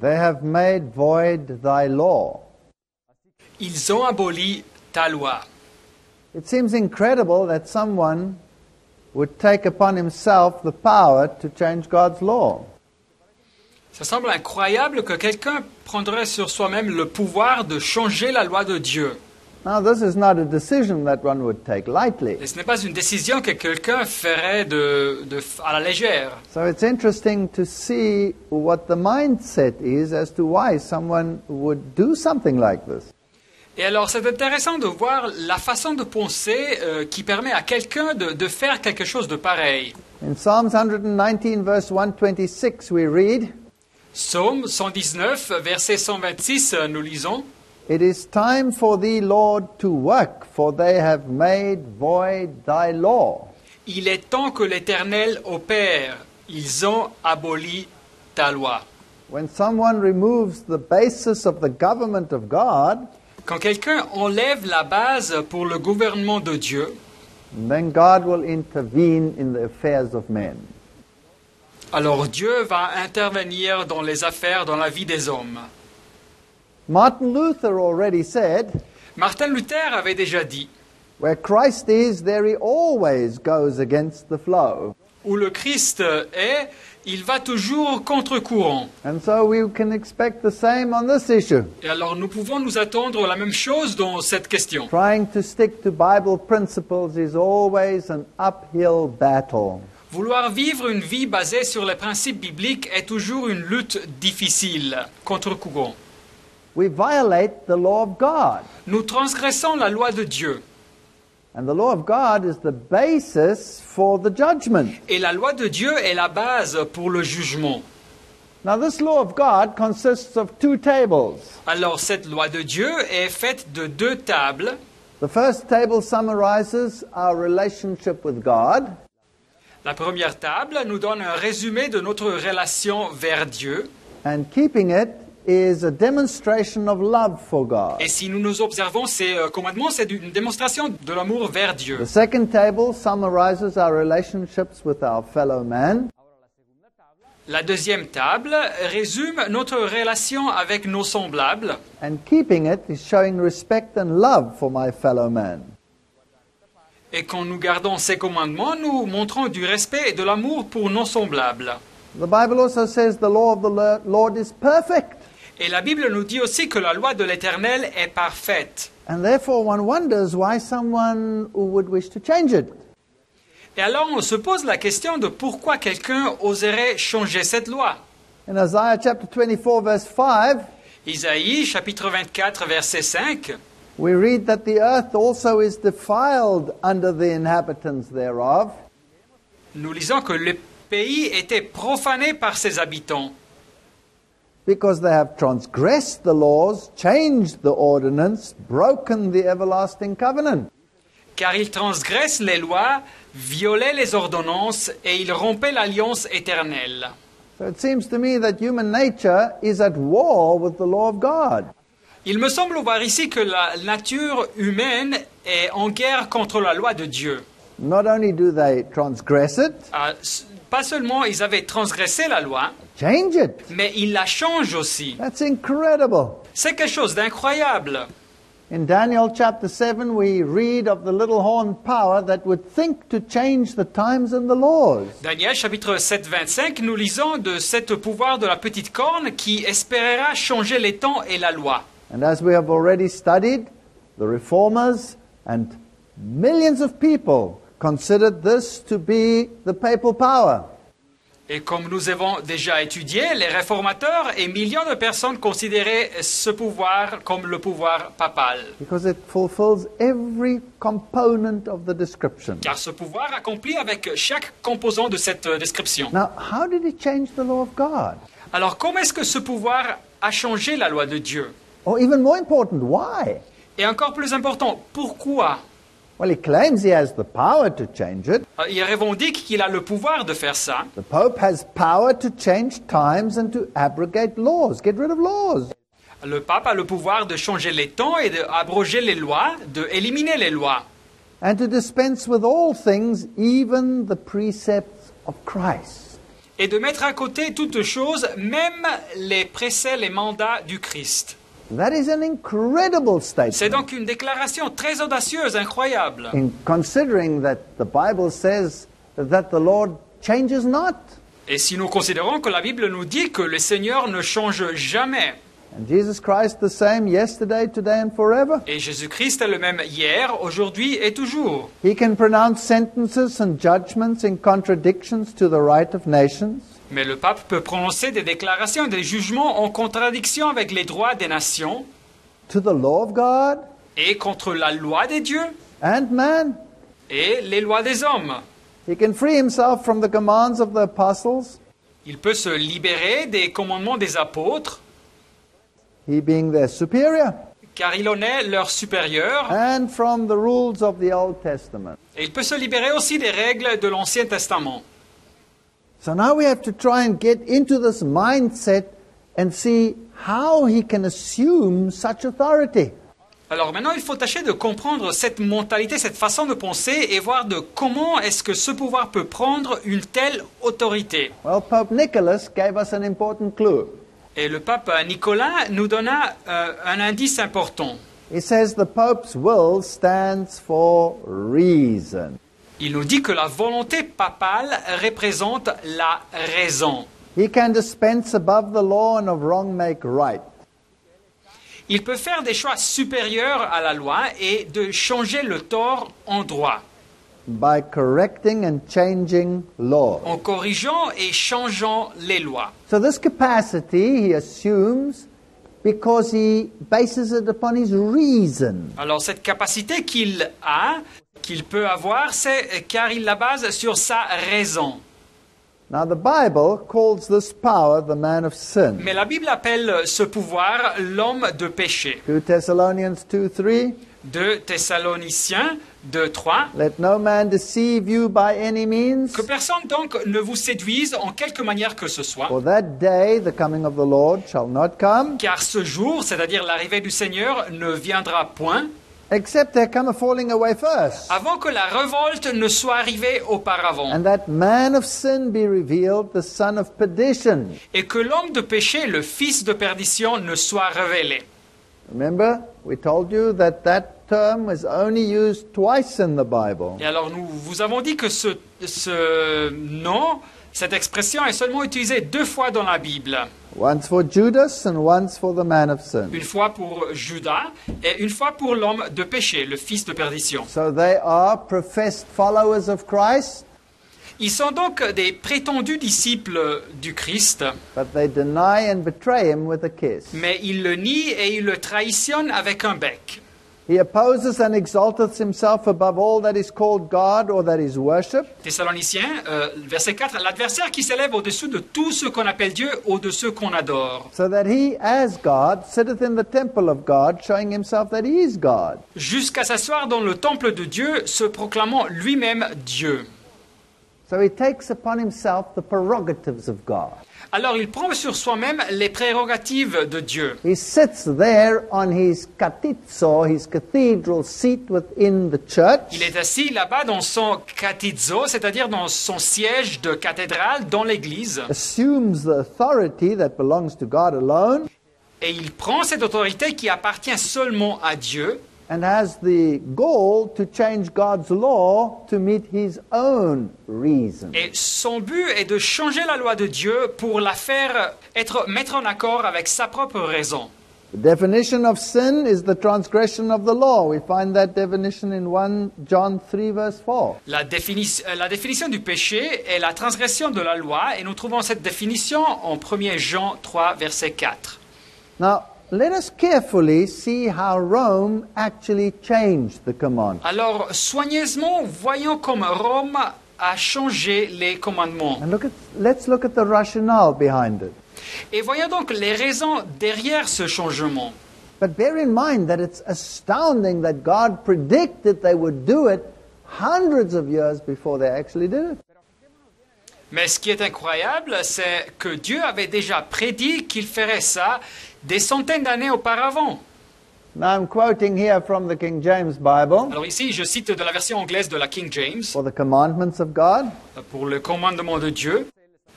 They have made void thy law. Ils ont aboli ta loi. It seems incredible that someone would take upon himself the power to change God's law. Ça semble incroyable que quelqu'un prendrait sur soi-même le pouvoir de changer la loi de Dieu. Now, this is not a decision that one would take lightly. Et ce n'est pas une décision que quelqu'un ferait à la légère. So it's interesting to see what the mindset is as to why someone would do something like this. Et alors, c'est intéressant de voir la façon de penser qui permet à quelqu'un de faire quelque chose de pareil. In Psalms 119, verse 126, we read, Psaume 119, verset 126, nous lisons. It is time for thee, Lord, to work, for they have made void thy law. Il est temps que l'Éternel opère. Ils ont aboli ta loi. When someone removes the basis of the government of God, Quand quelqu'un enlève la base pour le gouvernement de Dieu, then God will intervene in the affairs of men. alors Dieu va intervenir dans les affaires, dans la vie des hommes. Martin Luther already said, Martin Luther avait déjà dit, where Christ is, there he always goes against the flow. où le Christ est, il va toujours contre-courant. And so we can expect the same on this issue. Et alors nous pouvons nous attendre à la même chose dans cette question. Trying to stick to Bible principles is always an uphill battle. Vouloir vivre une vie basée sur les principes bibliques est toujours une lutte difficile, contre-courant. We violate the law of God. Nous transgressons la loi de Dieu. And the law of God is the basis for the judgment. Et la loi de Dieu est la base pour le jugement. Now, this law of God consists of two tables. Alors cette loi de Dieu est faite de deux tables. The first table summarizes our relationship with God. La première table nous donne un résumé de notre relation vers Dieu. And keeping it is a demonstration of love for God. Et si nous nous observons ces commandements, c'est une démonstration de l'amour vers Dieu. The second table summarizes our relationships with our fellow man. La deuxième table résume notre relation avec nos semblables. And keeping it is showing respect and love for my fellow man. Et quand nous gardons ces commandements, nous montrons du respect et de l'amour pour nos semblables. The Bible also says the law of the Lord is perfect. Et la Bible nous dit aussi que la loi de l'Éternel est parfaite. And therefore one wonders why someone would wish to change it. Et alors on se pose la question de pourquoi quelqu'un oserait changer cette loi. In Isaiah chapter 24 verse 5, Isaïe chapitre 24 verset 5, we read that the earth also is defiled under the inhabitants thereof, nous lisons que le pays était profané par ses habitants, because they have transgressed the laws, changed the ordinance, broken the everlasting covenant. car ils transgressent les lois, violaient les ordonnances et ils rompaient l'alliance éternelle. So it seems to me that human nature is at war with the law of God. Il me semble voir ici que la nature humaine est en guerre contre la loi de Dieu. Not only do they transgress it, Pas seulement ils avaient transgressé la loi, change it. mais ils la changent aussi. That's incredible. C'est quelque chose d'incroyable. In Daniel chapter 7, we read of the little horn power that would think to change the times and the laws. Daniel chapitre 7, 25, nous lisons de ce pouvoir de la petite corne qui espérera changer les temps et la loi. And as we have already studied, the reformers and millions of people considered this to be the papal power. Et comme nous avons déjà étudié, les réformateurs et millions de personnes considéraient ce pouvoir comme le pouvoir papal. Because it fulfills every component of the description. Car ce pouvoir accomplit avec chaque composant de cette description. Now, how did it change the law of God? Alors comment est-ce que ce pouvoir a changé la loi de Dieu? Or even more important, why? Et encore plus important, pourquoi? Well, he claims he has the power to change it. Il revendique qu'il a le pouvoir de faire ça. The Pope has power to change times and to abrogate laws, get rid of laws. Le pape a le pouvoir de changer les temps et d'abroger les lois, d'éliminer les lois. And to dispense with all things, even the precepts of Christ. et de mettre à côté toutes choses, même les préceptes, les mandats du Christ. That is an incredible C'est statement. donc une déclaration très audacieuse, incroyable. In considering that the Bible says that the Lord changes not. Et si nous considérons que la Bible nous dit que le Seigneur ne change jamais, And Jesus Christ the same yesterday, today and forever. et Jésus-Christ est le même hier, aujourd'hui et toujours. He can pronounce sentences and judgments in contradictions to the right of nations. Mais le pape peut prononcer des déclarations et des jugements en contradiction avec les droits des nations To the law of God et contre la loi des dieux and man. et les lois des hommes. He can free himself from the commands of the apostles, Il peut se libérer des commandements des apôtres, he being their superior, car il en est leur supérieur, and from the rules of the Old Testament. et il peut se libérer aussi des règles de l'Ancien Testament. So now we have to try and get into this mindset and see how he can assume such authority. Alors maintenant, il faut tâcher de comprendre cette mentalité, cette façon de penser et voir de comment est-ce que ce pouvoir peut prendre une telle autorité. Well, Pope Nicholas gave us an important clue. Et le pape Nicolas nous donna un indice important. He says the Pope's will stands for reason. Il nous dit que la volonté papale représente la raison. He can dispense above the law and of wrong make right. Il peut faire des choix supérieurs à la loi et de changer le tort en droit, By correcting and changing law. en corrigeant et changeant les lois. So this capacity he assumes because he bases it upon his reason. Alors cette capacité qu'il peut avoir, c'est car il la base sur sa raison. Now the Bible calls this power the man of sin. Mais la Bible appelle ce pouvoir l'homme de péché. 2 Thessalonians 2:3. 2 Thessaloniciens 2:3. Let no man deceive you by any means. Que personne donc ne vous séduise en quelque manière que ce soit, For that day, the coming of the Lord, shall not come, car ce jour, c'est-à-dire l'arrivée du Seigneur, ne viendra point except there come a falling away first, avant que la révolte ne soit arrivée auparavant, and that man of sin be revealed, the son of perdition. et que l'homme de péché, le fils de perdition, ne soit révélé. Remember, we told you that term is only used twice in the Bible. Et alors nous vous avons dit que ce nom, cette expression est seulement utilisée 2 fois dans la Bible. Once for Judas and once for the man of sin. Une fois pour Judas et une fois pour l'homme de péché, le fils de perdition. So they are professed followers of Christ, Ils sont donc des prétendus disciples du Christ, but they deny and betray him with a kiss. mais ils le nient et ils le trahitionnent avec un bec. He opposes and exalteth himself above all that is called God or that is worshipped, Thessaloniciens, verset 4, l'adversaire qui s'élève au-dessus de tout ce qu'on appelle Dieu, au-dessus de ce qu'on adore, so that he, as God, sitteth in the temple of God, showing himself that he is God. jusqu'à s'asseoir dans le temple de Dieu, se proclamant lui-même Dieu. So he takes upon himself the prerogatives of God. Alors il prend sur soi-même les prérogatives de Dieu. He sits there on his katitzo, his cathedral seat within the church, Il est assis là-bas dans son katizo, c'est-à-dire dans son siège de cathédrale dans l'église, assumes the authority that belongs to God alone, et il prend cette autorité qui appartient seulement à Dieu, and has the goal to change God's law to meet his own reason. et son but est de changer la loi de Dieu pour la faire mettre en accord avec sa propre raison. The definition of sin is the transgression of the law. We find that definition in 1 John 3 verse 4. La définition du péché est la transgression de la loi, et nous trouvons cette définition en 1 Jean 3, verset 4. Now, let us carefully see how Rome actually changed the command. Alors, soigneusement, voyons comme Rome a changé les commandements. And let's look at the rationale behind it. Et voyons donc les raisons derrière ce changement. But bear in mind that it's astounding that God predicted they would do it hundreds of years before they actually did it. Mais ce qui est incroyable, c'est que Dieu avait déjà prédit qu'il ferait ça des centaines d'années auparavant. Now I'm quoting here from the King James Bible Alors ici, je cite de la version anglaise de la King James, for the commandments of God. pour le commandement de Dieu.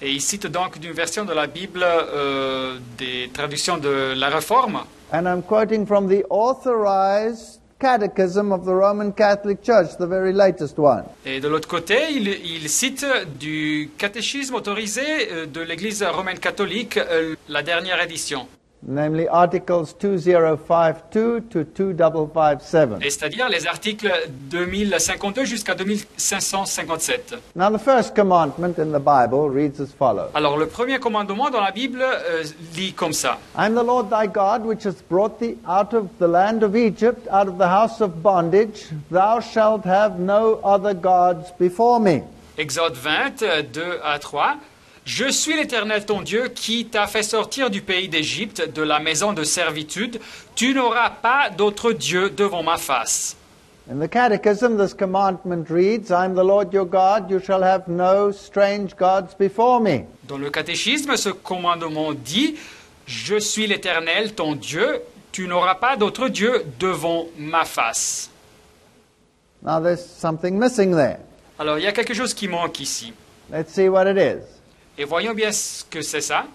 Et il cite donc d'une version de la Bible des traductions de la Réforme. And I'm quoting from the Authorized Catechism of the Roman Catholic Church, the very latest one. Et de l'autre côté, il cite du catéchisme autorisé de l'Église romaine catholique, la dernière édition. Namely Articles 2052 to 2557. Et c'est-à-dire les articles 2052 jusqu'à 2557. Now the first commandment in the Bible reads as follows. Alors le premier commandement dans la Bible lit comme ça. I am the Lord thy God, which has brought thee out of the land of Egypt, out of the house of bondage. Thou shalt have no other gods before me. Exode 20, 2 à 3. Je suis l'Éternel ton Dieu qui t'a fait sortir du pays d'Égypte, de la maison de servitude. Tu n'auras pas d'autre Dieu devant ma face. In the Catechism, this commandment reads, I am the Lord your God, you shall have no strange gods before me. Dans le catéchisme, ce commandement dit, je suis l'Éternel ton Dieu, tu n'auras pas d'autre Dieu devant ma face. Now there's something missing there. Alors il y a quelque chose qui manque ici. Let's see what it is. Et voyons bien ce que c'est ça.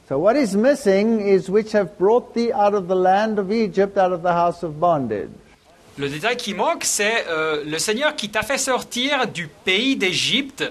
So what is missing is which have brought thee out of the land of Egypt, out of the house of bondage. Le détail qui manque, c'est le Seigneur qui t'a fait sortir du pays d'Égypte,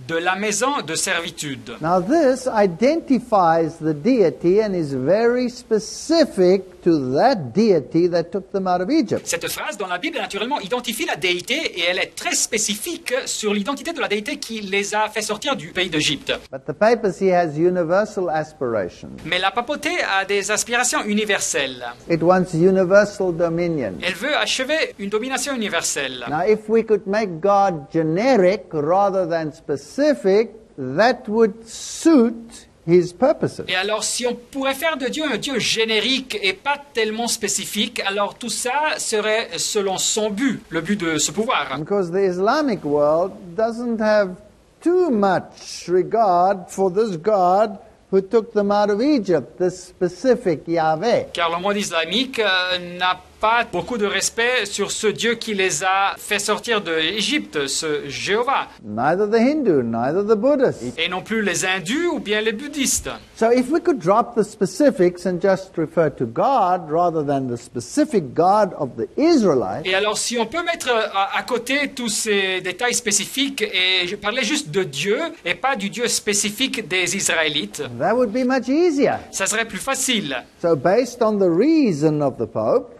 de la maison de servitude. Now this identifies the deity and is very specific to that deity that took them out of Egypt. Cette phrase dans la Bible, naturellement, identifie la déité et elle est très spécifique sur l'identité de la déité qui les a fait sortir du pays d'Égypte. But the papacy has universal aspirations. Mais la papauté a des aspirations universelles. It wants universal dominion. Elle veut achever une domination universelle. Now if we could make God generic rather than specific, that would suit his purposes. Et alors, si on pourrait faire de Dieu un Dieu générique et pas tellement spécifique, alors tout ça serait selon son but, le but de ce pouvoir. Because the Islamic world doesn't have too much regard for this God who took them out of Egypt, this specific Yahweh. Car le monde islamique n'a pas beaucoup de respect sur ce Dieu qui les a fait sortir d'Égypte, ce Jéhovah. Neither the Hindu, neither the Buddhist. Et non plus les hindus ou bien les bouddhistes. So if we could drop the specifics and just refer to God rather than the specific God of the Israelites, Et alors, si on peut mettre à côté tous ces détails spécifiques et je parlais juste de Dieu et pas du Dieu spécifique des Israélites, that would be much easier. ça serait plus facile. So based on the reason of the Pope,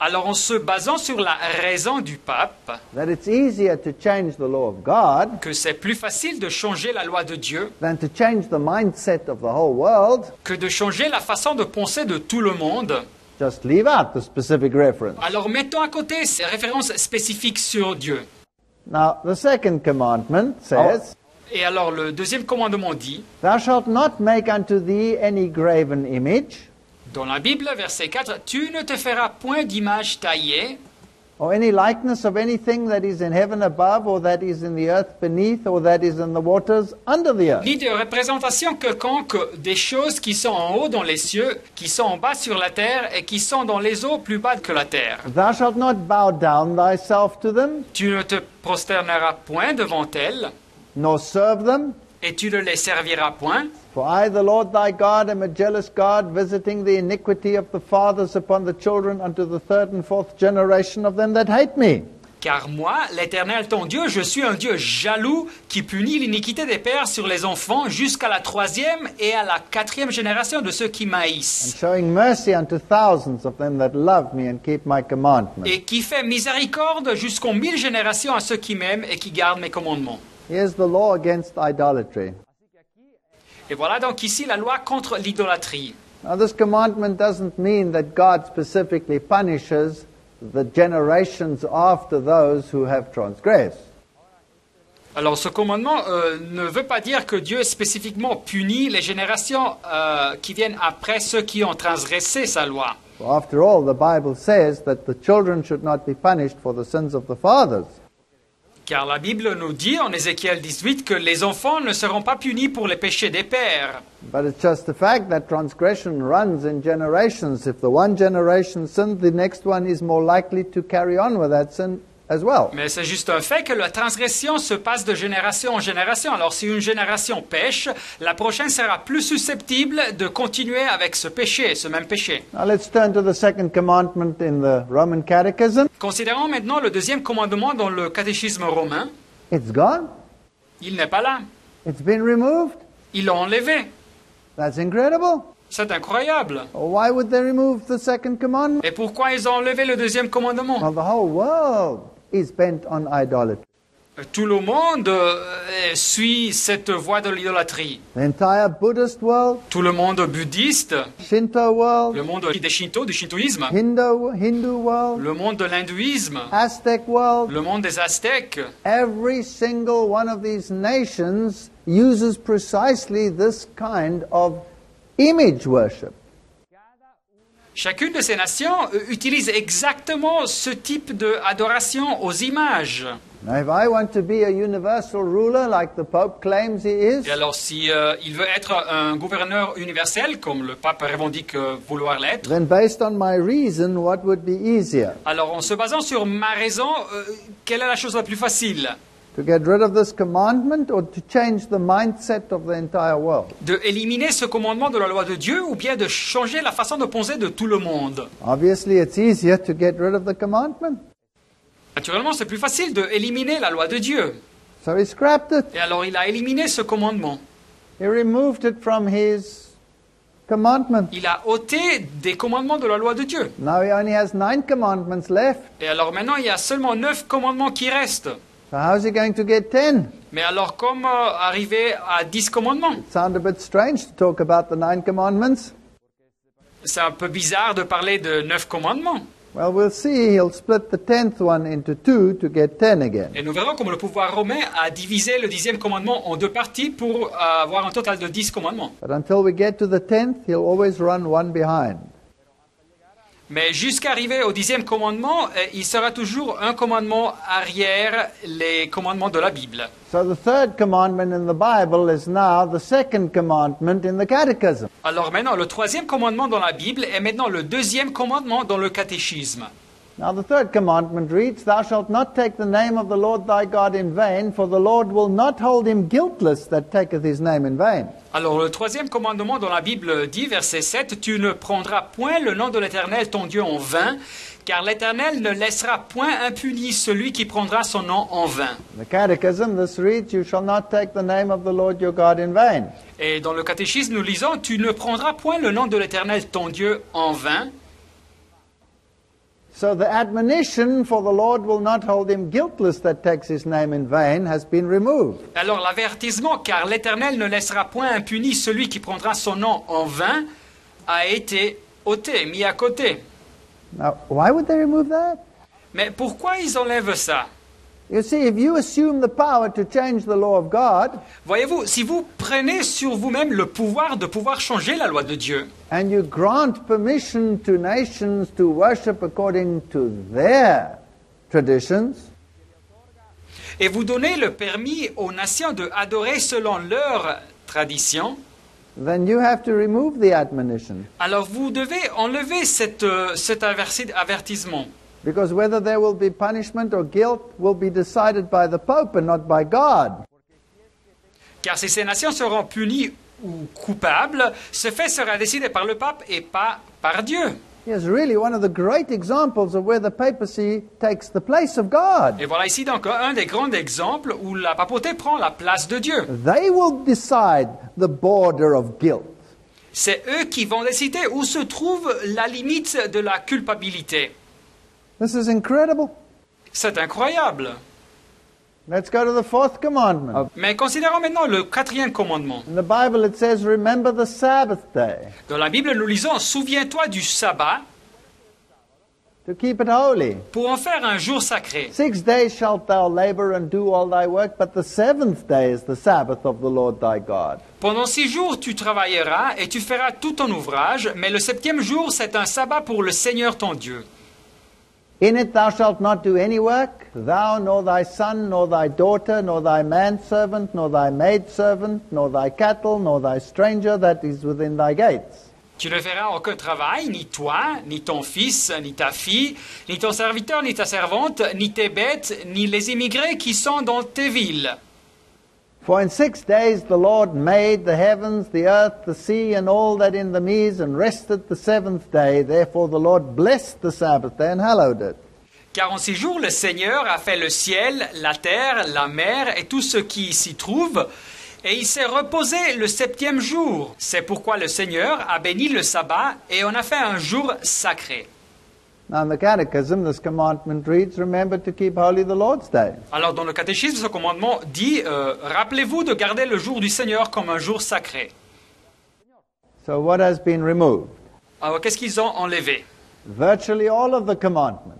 Alors, en se basant sur la raison du pape, that it's easier to change the law of God que c'est plus facile de changer la loi de Dieu than to change the mindset of the whole world, que de changer la façon de penser de tout le monde, just leave out the specific reference. alors mettons à côté ces références spécifiques sur Dieu. Now, the second commandment says, Et alors, le deuxième commandement dit, Thou shalt not make unto thee any graven image, dans la Bible, verset 4, « Tu ne te feras point d'image taillée, or any likeness of anything that is in heaven above, or that is in the earth beneath, or that is in the waters under the earth. ni de représentation quelconque des choses qui sont en haut dans les cieux, qui sont en bas sur la terre et qui sont dans les eaux plus bas que la terre. Thou shalt not bow down thyself to them, Tu ne te prosterneras point devant elles, nor serve them. et tu ne les serviras point. For I, the Lord thy God, am a jealous God, visiting the iniquity of the fathers upon the children unto the third and fourth generation of them that hate me. Car moi, l'Éternel ton Dieu, je suis un Dieu jaloux qui punit l'iniquité des pères sur les enfants jusqu'à la 3e et à la 4e génération de ceux qui And maïssent, showing mercy unto thousands of them that love me and keep my commandments. et qui fait miséricorde jusqu'aux 1000 générations à ceux qui m'aiment et qui gardent mes commandements. Here's the law against idolatry. Et voilà donc ici la loi contre l'idolâtrie. Now this commandment doesn't mean that God specifically punishes the generations after those who have transgressed. Alors ce commandement ne veut pas dire que Dieu spécifiquement punit les générations qui viennent après ceux qui ont transgressé sa loi. For after all, the Bible says that the children should not be punished for the sins of the fathers. Car la Bible nous dit en Ézéchiel 18 que les enfants ne seront pas punis pour les péchés des pères. But it's just the fact that transgression runs in generations. If the one generation sinned, the next one is more likely to carry on with that sin as well. Mais c'est juste un fait que la transgression se passe de génération en génération. Alors si une génération pêche, la prochaine sera plus susceptible de continuer avec ce péché, ce même péché. Now let's turn to the second commandment in the Roman Catechism. Considérons maintenant le deuxième commandement dans le catéchisme romain. It's gone. Il n'est pas là. It's been removed. Ils l'ont enlevé. That's incredible. C'est incroyable. Why would they remove the second commandment? Et pourquoi ils ont enlevé le deuxième commandement? Well, the whole world is bent on idolatry. Tout le monde suit cette voie de l'idolâtrie. The entire Buddhist world, Tout le monde bouddhiste, Shinto world, le monde des Shinto, du shintoïsme, Hindu world, le monde de l'hindouisme, Aztec world, le monde des Aztèques. every single one of these nations uses precisely this kind of image worship. Chacune de ces nations utilise exactement ce type d'adoration aux images. Now, if I want to be a universal ruler like the Pope claims he is, Et alors, si il veut être un gouverneur universel, comme le pape revendique vouloir l'être, then based on my reason, what would be easier? alors en se basant sur ma raison, quelle est la chose la plus facile? To get rid of this commandment or to change the mindset of the entire world? De éliminer ce commandement de la loi de Dieu ou bien de changer la façon de penser de tout le monde? Obviously, it's easier to get rid of the commandment. Naturellement, c'est plus facile de éliminer la loi de Dieu. So he scrapped it. Et alors, il a éliminé ce commandement. He removed it from his commandment. Il a ôté des commandements de la loi de Dieu. Now he only has 9 commandments left. Et alors maintenant, il y a seulement 9 commandements qui restent. So how's he going to get 10? Mais alors, comment arriver à 10 commandements? It sounds a bit strange to talk about the 9 commandments. C'est un peu bizarre de parler de 9 commandements. Well, we'll see. He'll split the 10th one into 2 to get 10 again. Et nous verrons comment le pouvoir romain a divisé le 10e commandement en 2 parties pour avoir un total de 10 commandements. But until we get to the 10th, he'll always run one behind. Mais jusqu'à arriver au 10e commandement, il sera toujours un commandement arrière les commandements de la Bible. So the third commandment in the Bible is now the second commandment in the Catechism. Alors maintenant, le 3e commandement dans la Bible est maintenant le 2e commandement dans le catéchisme. Now the third commandment reads, Thou shalt not take the name of the Lord thy God in vain, for the Lord will not hold him guiltless that taketh his name in vain. Alors le 3e commandement dans la Bible dit, verset 7, « Tu ne prendras point le nom de l'Éternel ton Dieu en vain, car l'Éternel ne laissera point impuni celui qui prendra son nom en vain. » In the Catechism, this reads, You shall not take the name of the Lord your God in vain. Et dans le catéchisme, nous lisons, « Tu ne prendras point le nom de l'Éternel ton Dieu en vain. » So the admonition for the Lord will not hold him guiltless that takes his name in vain has been removed. Alors l'avertissement, car l'Éternel ne laissera point impuni celui qui prendra son nom en vain, a été ôté, mis à côté. Now, why would they remove that? Mais pourquoi ils enlèvent ça? You see, if you assume the power to change the law of God, Voyez-vous, si vous prenez sur vous-même le pouvoir de pouvoir changer la loi de Dieu, and you grant permission to nations to worship according to their traditions, et vous donnez le permis aux nations de adorer selon leur tradition, then you have to remove the admonition. alors vous devez enlever cet avertissement. Because whether there will be punishment or guilt will be decided by the Pope and not by God. Car si ces nations seront punies ou coupables, ce fait sera décidé par le pape et pas par Dieu. Here's really one of the great examples of where the papacy takes the place of God. Et voilà ici donc un des grands exemples où la papauté prend la place de Dieu. They will decide the border of guilt. C'est eux qui vont décider où se trouve la limite de la culpabilité. This is incredible. C'est incroyable. Let's go to the 4th commandment. Mais considérons maintenant le 4e commandement. In the Bible it says, Remember the Sabbath day, Dans la Bible, nous lisons « Souviens-toi du sabbat to keep it holy. pour en faire un jour sacré. 6 days shalt thou labor and do all thy work, but the 7th day is the Sabbath of the Lord thy God. Pendant 6 jours, tu travailleras et tu feras tout ton ouvrage, mais le 7e jour, c'est un sabbat pour le Seigneur ton Dieu. In it thou shalt not do any work, thou, nor thy son, nor thy daughter, nor thy manservant, nor thy maidservant, nor thy cattle, nor thy stranger that is within thy gates. Tu ne feras aucun travail, ni toi, ni ton fils, ni ta fille, ni ton serviteur, ni ta servante, ni tes bêtes, ni les immigrés qui sont dans tes villes. For in 6 days the Lord made the heavens, the earth, the sea, and all that in them is, and rested the seventh day. Therefore the Lord blessed the Sabbath day and hallowed it. Car en 6 jours, le Seigneur a fait le ciel, la terre, la mer et tout ce qui s'y trouve, et il s'est reposé le 7e jour. C'est pourquoi le Seigneur a béni le sabbat et en a fait un jour sacré. Now in the Catechism, this commandment reads, remember to keep holy the Lord's day. Alors dans le catéchisme, ce commandement dit rappelez-vous de garder le jour du Seigneur comme un jour sacré. So what has been removed? Alors qu'est-ce qu'ils ont enlevé? Virtually all of the commandments.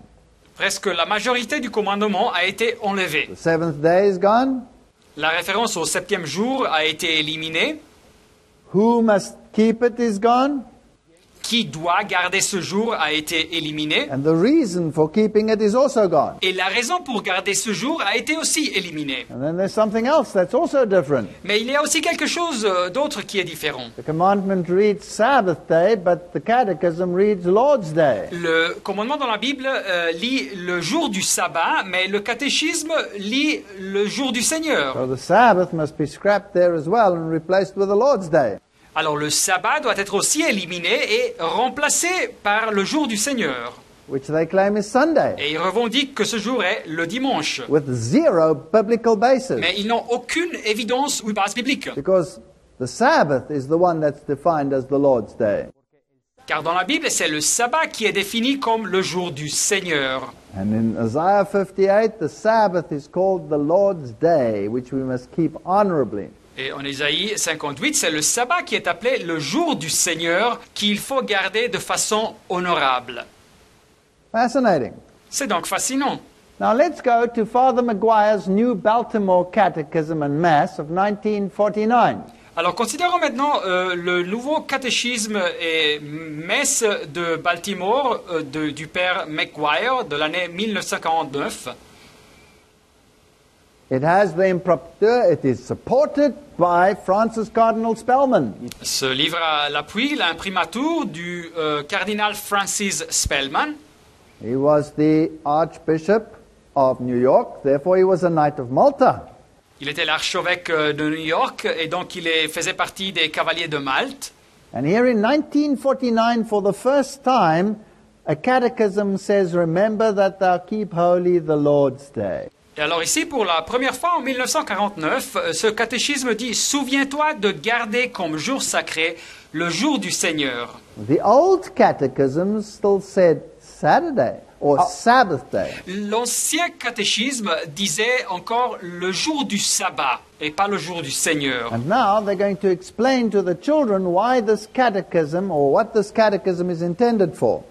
Presque la majorité du commandement a été enlevée. The seventh day is gone. La référence au 7e jour a été éliminée. Who must keep it is gone. Qui doit garder ce jour a été éliminé. And the reason for keeping it is also gone. Et la raison pour garder ce jour a été aussi éliminée. And then there's something else that's also different. Mais il y a aussi quelque chose d'autre qui est différent. The commandment reads Sabbath day, but the Catechism reads Lord's day. Le commandement dans la Bible lit le jour du sabbat, mais le catéchisme lit le jour du Seigneur. So the Sabbath must be scrapped there as well and replaced with the Lord's day. Alors le sabbat doit être aussi éliminé et remplacé par le jour du Seigneur. Which they claim is Sunday, Et ils revendiquent que ce jour est le dimanche. with zero biblical basis. Mais ils n'ont aucune évidence ou base biblique. Because the Sabbath is the one that's defined as the Lord's day. Car dans la Bible, c'est le sabbat qui est défini comme le jour du Seigneur. And in Isaiah 58, the Sabbath is called the Lord's day, which we must keep honorably. Et en Ésaïe 58, c'est le sabbat qui est appelé le jour du Seigneur qu'il faut garder de façon honorable. Fascinating. C'est donc fascinant. Now let's go to Father Maguire's New Baltimore Catechism and Mass of 1949. Alors considérons maintenant le nouveau catéchisme et messe de Baltimore du père Maguire de l'année 1949. It has the impromptu, it is supported by Francis Cardinal Spellman. Ce livre a l'appui, l'imprimatur du cardinal Francis Spellman. He was the Archbishop of New York, therefore he was a Knight of Malta. Il était l'archevêque de New York et donc il faisait partie des cavaliers de Malte. And here in 1949, for the first time, a catechism says, remember that thou keep holy the Lord's day. Et alors ici, pour la première fois en 1949, ce catéchisme dit « Souviens-toi de garder comme jour sacré le jour du Seigneur ». The old catechism still said Saturday or Sabbath day. L'ancien catéchisme disait encore le jour du sabbat et pas le jour du Seigneur. And now they're going to explain to the children why this catechism or what this catechism is intended for.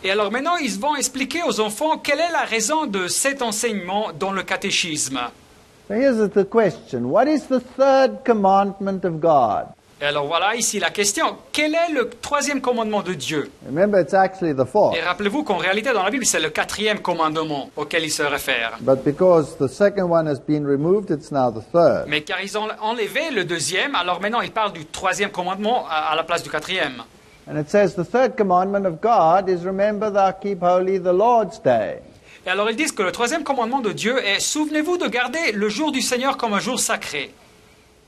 Et alors maintenant, ils vont expliquer aux enfants quelle est la raison de cet enseignement dans le catéchisme. So here's the question. What is the third commandment of God? Et alors voilà ici la question. Quel est le 3e commandement de Dieu? Remember, it's actually the fourth. Et rappelez-vous qu'en réalité, dans la Bible, c'est le 4e commandement auquel il se réfère. But because the second one has been removed, it's now the third. Mais car ils ont enlevé le 2e, alors maintenant ils parlent du 3e commandement à la place du 4e. And it says the third commandment of God is remember thou keep holy the Lord's day. Et alors ils disent que le 3e commandement de Dieu est « Souvenez-vous de garder le jour du Seigneur comme un jour sacré ».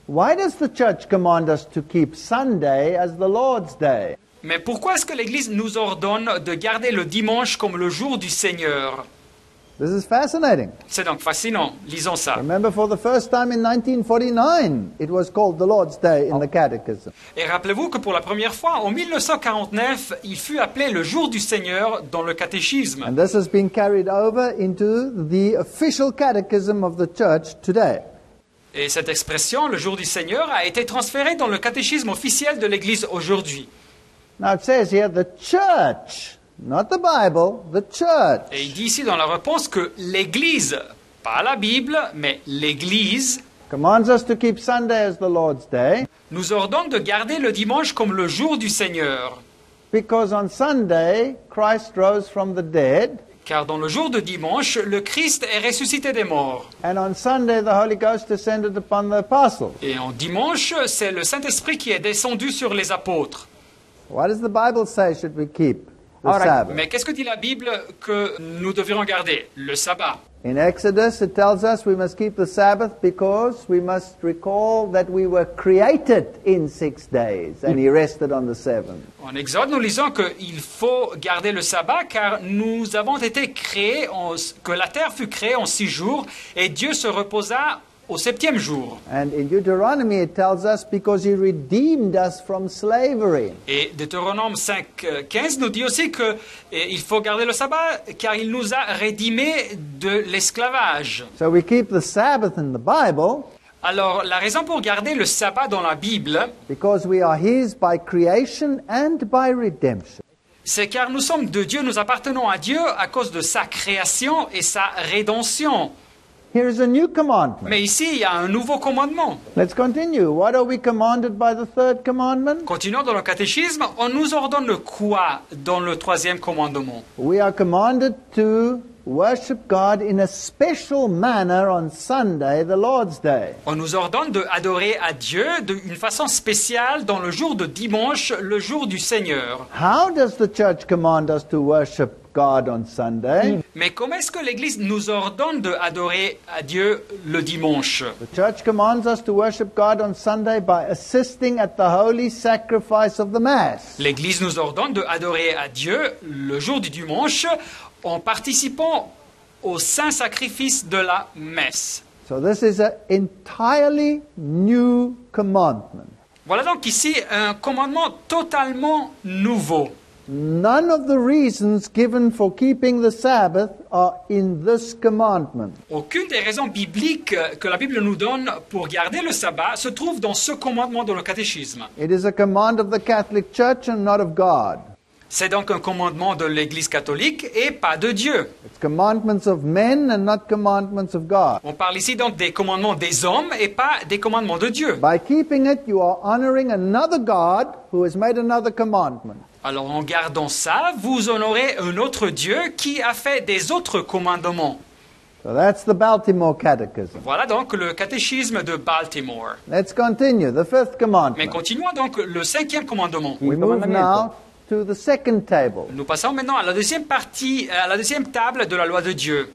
Why does the church command us to keep Sunday as the Lord's day? Mais pourquoi est-ce que l'Église nous ordonne de garder le dimanche comme le jour du Seigneur? This is fascinating. C'est donc fascinant. Lisons ça. Remember, for the first time in 1949, it was called the Lord's Day in the Catechism. Et rappelez-vous que pour la première fois, en 1949, il fut appelé le jour du Seigneur dans le catéchisme. And this has been carried over into the official catechism of the church today. Et cette expression, le jour du Seigneur, a été transférée dans le catéchisme officiel de l'Église aujourd'hui. Now it says here the church, not the Bible, the church. Et il dit ici dans la réponse que l'Église, pas la Bible, mais l'Église, Commands us to keep Sunday as the Lord's Day, nous ordonne de garder le dimanche comme le jour du Seigneur. because on Sunday Christ rose from the dead, Car dans le jour de dimanche, le Christ est ressuscité des morts. and on Sunday the Holy Ghost descended upon the apostles. Et en dimanche, c'est le Saint-Esprit qui est descendu sur les apôtres. What does the Bible say should we keep the All right. Sabbath? Mais qu'est-ce que dit la Bible que nous devrions garder? Le sabbat. In Exodus, it tells us we must keep the Sabbath because we must recall that we were created in 6 days and He rested on the seventh. En Exode, nous lisons qu'il faut garder le sabbat car nous avons été créés, que la terre fut créée en 6 jours et Dieu se reposa au 7e jour. And in Deuteronomy, it tells us because He redeemed us from slavery. Et Deutéronome 5:15 nous dit aussi qu'il faut garder le sabbat car il nous a rédimés de l'esclavage. So we keep the Sabbath in the Bible Alors, la raison pour garder le sabbat dans la Bible, because we are His by creation and by redemption. c'est car nous sommes de Dieu, nous appartenons à Dieu à cause de sa création et sa rédemption. Here is a new commandment. Mais ici, il y a un nouveau commandement. Let's continue. What are we commanded by the third commandment? Continuons dans le catéchisme. On nous ordonne quoi dans le 3e commandement? We are commanded to worship God in a special manner on Sunday, the Lord's Day. On nous ordonne d'adorer à Dieu d'une façon spéciale dans le jour de dimanche, le jour du Seigneur. How does the church command us to worship God on Sunday? Mais comment est-ce que l'Église nous ordonne d'adorer à Dieu le dimanche? The church commands us to worship God on Sunday by assisting at the holy sacrifice of the Mass. L'Église nous ordonne d'adorer à Dieu le jour du dimanche en participant au saint sacrifice de la messe. So this is an entirely new commandment. Voilà donc ici un commandement totalement nouveau. None of the reasons given for keeping the Sabbath are in this commandment. Aucune des raisons bibliques que la Bible nous donne pour garder le sabbat se trouve dans ce commandement dans le catéchisme. It is a command of the Catholic Church and not of God. C'est donc un commandement de l'Église catholique et pas de Dieu. It's commandments of men and not commandments of God. On parle ici donc des commandements des hommes et pas des commandements de Dieu. By keeping it, you are honoring another God who has made another commandment. Alors en gardant ça, vous honorez un autre Dieu qui a fait des autres commandements. So that's the Baltimore Catechism. Voilà donc le catéchisme de Baltimore. Let's continue. The fifth Mais commandment. continuons donc le 5e commandement. We move now to the second table. Nous passons maintenant à la deuxième partie, à la deuxième table de la loi de Dieu,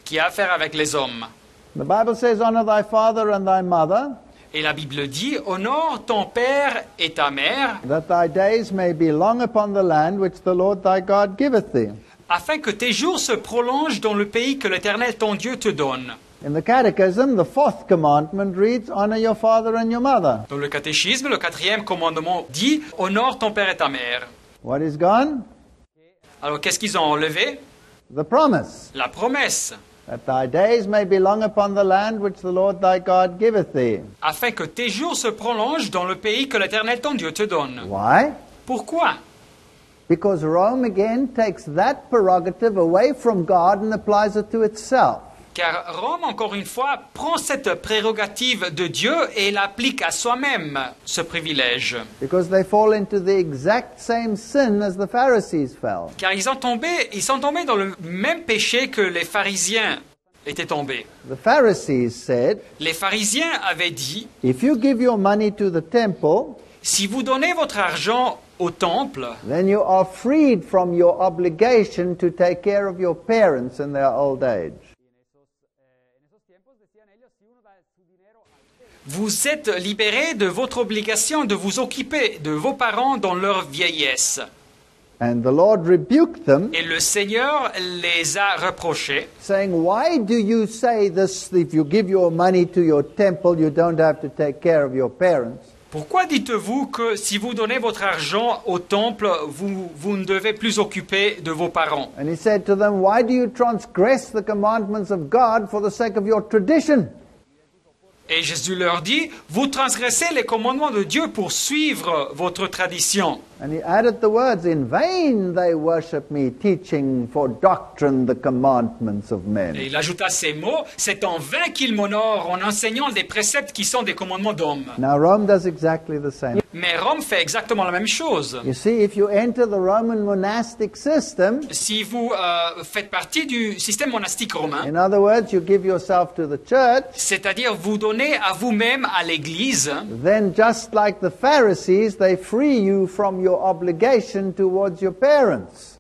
qui a à faire avec les hommes. The Bible says, honor thy father and thy mother, Et la Bible dit, honore ton père et ta mère, that thy days may be long upon the land which the Lord thy God giveth thee. afin que tes jours se prolongent dans le pays que l'Éternel ton Dieu te donne. In the Catechism, the fourth commandment reads, honor your father and your mother. Dans le catéchisme, le 4e commandement dit, honore ton père et ta mère. What is gone? Alors qu'est-ce qu'ils ont enlevé? The promise, La promesse, that thy days may be long upon the land which the Lord thy God giveth thee. afin que tes jours se prolongent dans le pays que l'Éternel ton Dieu te donne. Why? Pourquoi? Because Rome again takes that prerogative away from God and applies it to itself. Car Rome, encore une fois, prend cette prérogative de Dieu et l'applique à soi-même, ce privilège. Because they fall into the exact same sin as the Pharisees fell. Car ils sont tombés dans le même péché que les pharisiens étaient tombés. The Pharisees said, Les pharisiens avaient dit, if you give your money to the temple, si vous donnez votre argent au temple, then you are freed from your obligation to take care of your parents in their old age. vous êtes libérés de votre obligation de vous occuper de vos parents dans leur vieillesse. And the Lord rebuked them, Et le Seigneur les a reprochés, saying, why do you say this, if you give your money to your temple, you don't have to take care of your parents? pourquoi dites-vous que si vous donnez votre argent au temple, vous ne devez plus occuper de vos parents? And he said to them, why do you transgress the commandments of God for the sake of your tradition? Et Jésus leur dit, vous transgressez les commandements de Dieu pour suivre votre tradition. And he added the words, in vain they worship me, teaching for doctrine the commandments of Et men. il ajouta ces mots, c'est en vain qu'ils m'honorent en enseignant des préceptes qui sont des commandements d'hommes. Now Rome does exactly the same. Mais Rome fait exactement la même chose. You see, if you enter the Roman monastic system, Si vous faites partie du système monastique romain, in other words, you give yourself to the church, c'est-à-dire vous donnez à vous-même à l'Église, then just like the Pharisees, they free you from your obligation towards your parents.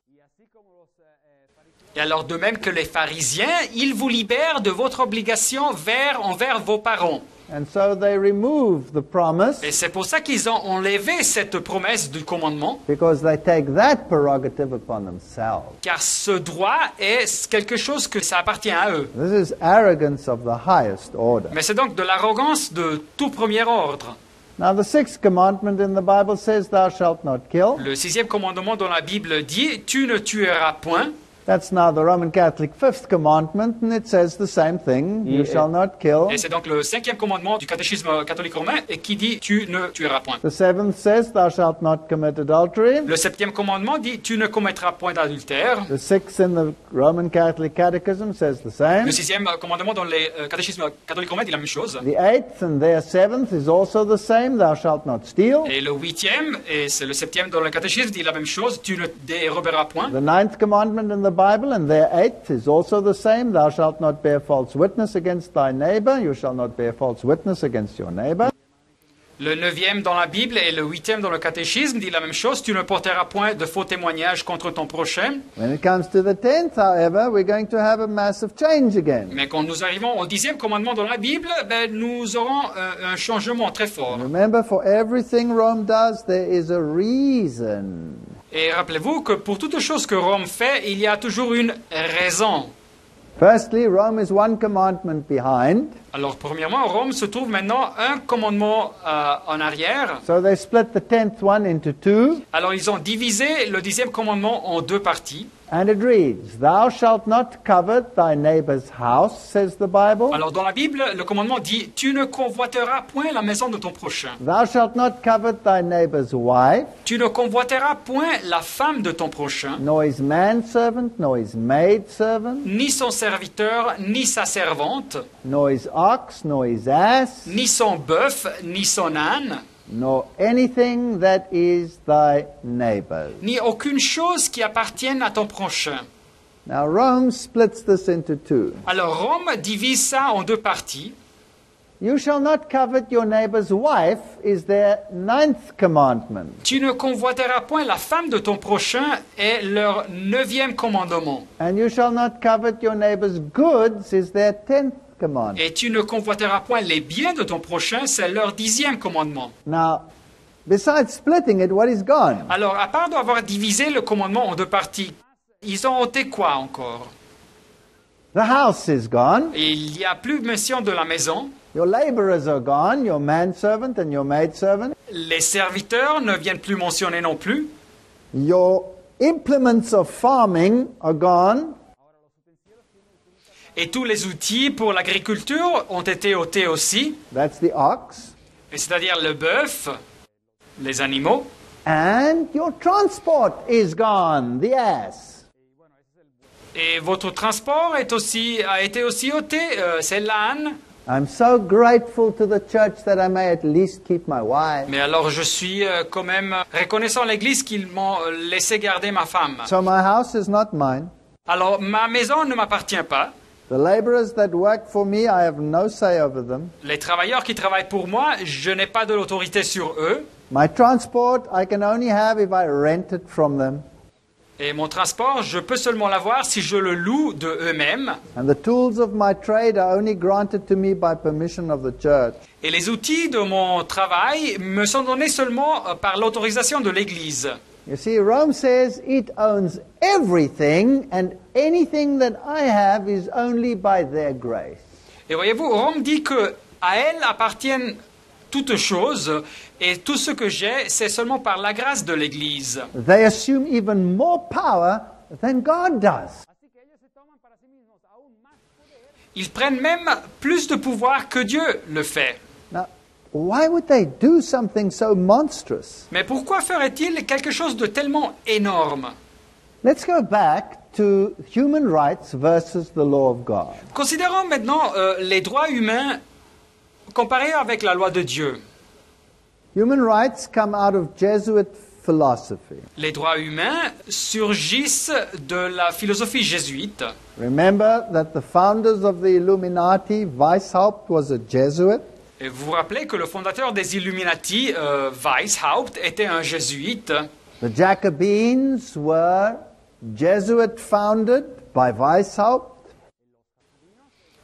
Et alors, de même que les pharisiens, ils vous libèrent de votre obligation envers vos parents. And so they remove the promise Et c'est pour ça qu'ils ont enlevé cette promesse du commandement, because they take that prerogative upon themselves. car ce droit est quelque chose que ça appartient à eux. This is arrogance of the highest order. Mais c'est donc de l'arrogance de tout premier ordre. Now, the sixth commandment in the Bible says, Thou shalt not kill. Le sixième commandement dans la Bible dit « Tu ne tueras point ». That's now the Roman Catholic fifth commandment, and it says the same thing. You shall not kill. Et c'est donc le cinquième commandement du catéchisme catholique romain et qui dit « Tu ne tueras point ». The seventh says, Thou shalt not commit adultery. Le septième commandement dit « Tu ne commettras point d'adultère ». The sixth in the Roman Catholic Catechism says the same. Le sixième commandement dans les catéchismes catholiques romains dit la même chose. The eighth and their seventh is also the same. Thou shalt not steal. Et le huitième, et c'est le septième dans le catéchisme, dit la même chose, tu ne déroberas point. The ninth commandment in the Bible and their eighth is also the same. Thou shalt not bear false witness against thy neighbor. You shall not bear false witness against your neighbor. Le neuvième dans la Bible et le huitième dans le catéchisme dit la même chose, tu ne porteras point de faux témoignages contre ton prochain. When it comes to the tenth, however, we're going to have a massive change again. Mais quand nous arrivons au dixième commandement dans la Bible, nous aurons un changement très fort. Remember, for everything Rome does, there is a reason. Et rappelez-vous que pour toute chose que Rome fait, il y a toujours une raison. Firstly, Rome is one commandment behind. Alors, premièrement, Rome se trouve maintenant un commandement en arrière. So they split the tenth one into two. Alors, ils ont divisé le dixième commandement en deux parties. And it reads, Thou shalt not covet thy neighbor's house, says the Bible. Alors, dans la Bible, le commandement dit « Tu ne convoiteras point la maison de ton prochain. Thou shalt not covet thy neighbor's wife, Tu ne convoiteras point la femme de ton prochain, nor his manservant, nor his maidservant, ni son serviteur, ni sa servante, nor his ox, nor his ass, ni son bœuf, ni son âne, nor anything that is thy neighbor's. ni aucune chose qui appartienne à ton prochain. » Now Rome splits this into two. Alors, Rome divise ça en deux parties. You shall not covet your neighbor's wife is their ninth commandment. Tu ne convoiteras point la femme de ton prochain est leur neuvième commandement. And you shall not covet your neighbor's goods is their tenth commandment. Et tu ne convoiteras point les biens de ton prochain, c'est leur dixième commandement. Now, besides splitting it, what is gone? Alors, à part d'avoir divisé le commandement en deux parties, ils ont ôté quoi encore? The house is gone. Il n'y a plus mention de la maison. Your laborers are gone, your manservant and your maidservant. Les serviteurs ne viennent plus mentionner non plus. Your implements of farming are gone. Et tous les outils pour l'agriculture ont été ôtés aussi. That's the ox. Et c'est-à-dire le bœuf, les animaux. And your transport is gone, the ass. Et votre transport a été aussi ôté, c'est l'âne. I'm so grateful to the church that I may at least keep my wife. Mais alors je suis quand même reconnaissant à l'Église qu'ils m'ont laissé garder ma femme. So my house is not mine. Alors ma maison ne m'appartient pas. The laborers that work for me, I have no say over them. Les travailleurs qui travaillent pour moi, je n'ai pas de l'autorité sur eux. My transport, I can only have if I rent it from them. Et mon transport, je peux seulement l'avoir si je le loue de eux-mêmes. And the tools of my trade are only granted to me by permission of the church. Et les outils de mon travail me sont donnés seulement par l'autorisation de l'Église. You see, Rome says it owns everything, and anything that I have is only by their grace. Et voyez-vous, Rome dit que à elle appartiennent toutes choses, et tout ce que j'ai, c'est seulement par la grâce de l'Église. They assume even more power than God does. Ils prennent même plus de pouvoir que Dieu le fait. Now, why would they do something so monstrous? Mais pourquoi ferait-il quelque chose de tellement énorme? Let's go back to human rights versus the law of God. Considérons maintenant les droits humains comparés avec la loi de Dieu. Human rights come out of Jesuit philosophy. Les droits humains surgissent de la philosophie jésuite. Remember that the founders of the Illuminati, Weishaupt was a Jesuit. Et vous vous rappelez que le fondateur des Illuminati, Weishaupt, était un jésuite. The Jacobeans were Jesuit founded by Weishaupt.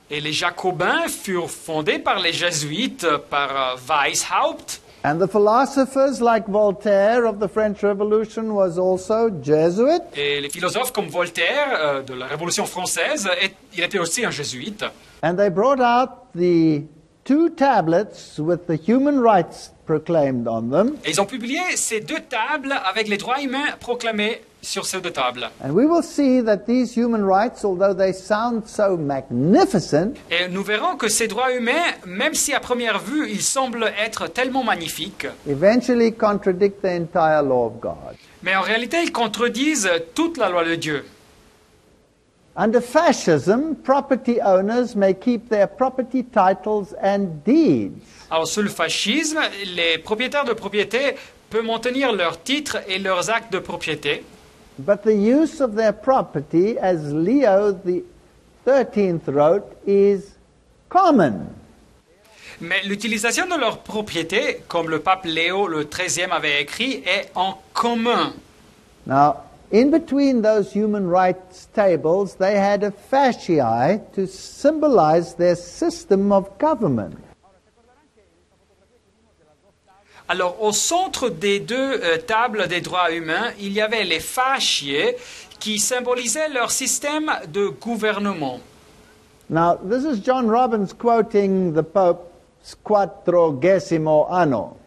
Et les Jacobins furent fondés par les jésuites, par Weishaupt. And the philosophers like Voltaire of the French Revolution was also Jesuit. Et les philosophes comme Voltaire de la Révolution française, il était aussi un jésuite. And they brought out the 2 tablets with the human rights proclaimed on them. Et ils ont publié ces 2 tables avec les droits humains proclamés sur ces 2 tables. And we will see that these human rights, although they sound so magnificent, Et nous verrons que ces droits humains, même si à première vue ils semblent être tellement magnifiques, eventually contradict the entire law of God. mais en réalité ils contredisent toute la loi de Dieu. Under fascism, property owners may keep their property titles and deeds. Alors sous le fascisme, les propriétaires de propriété peuvent maintenir leurs titres et leurs actes de propriété. But the use of their property, as Leo the 13th wrote, is common. Mais l'utilisation de leur propriété, comme le pape Léo le XIIIe avait écrit, est en commun. Now, in between those human rights tables, they had a fasciae to symbolize their system of government. Alors, au centre des 2 tables des droits humains, il y avait les fasciae qui symbolisaient leur système de gouvernement. Now, this is John Robbins quoting the Pope's Quattrogesimo Anno.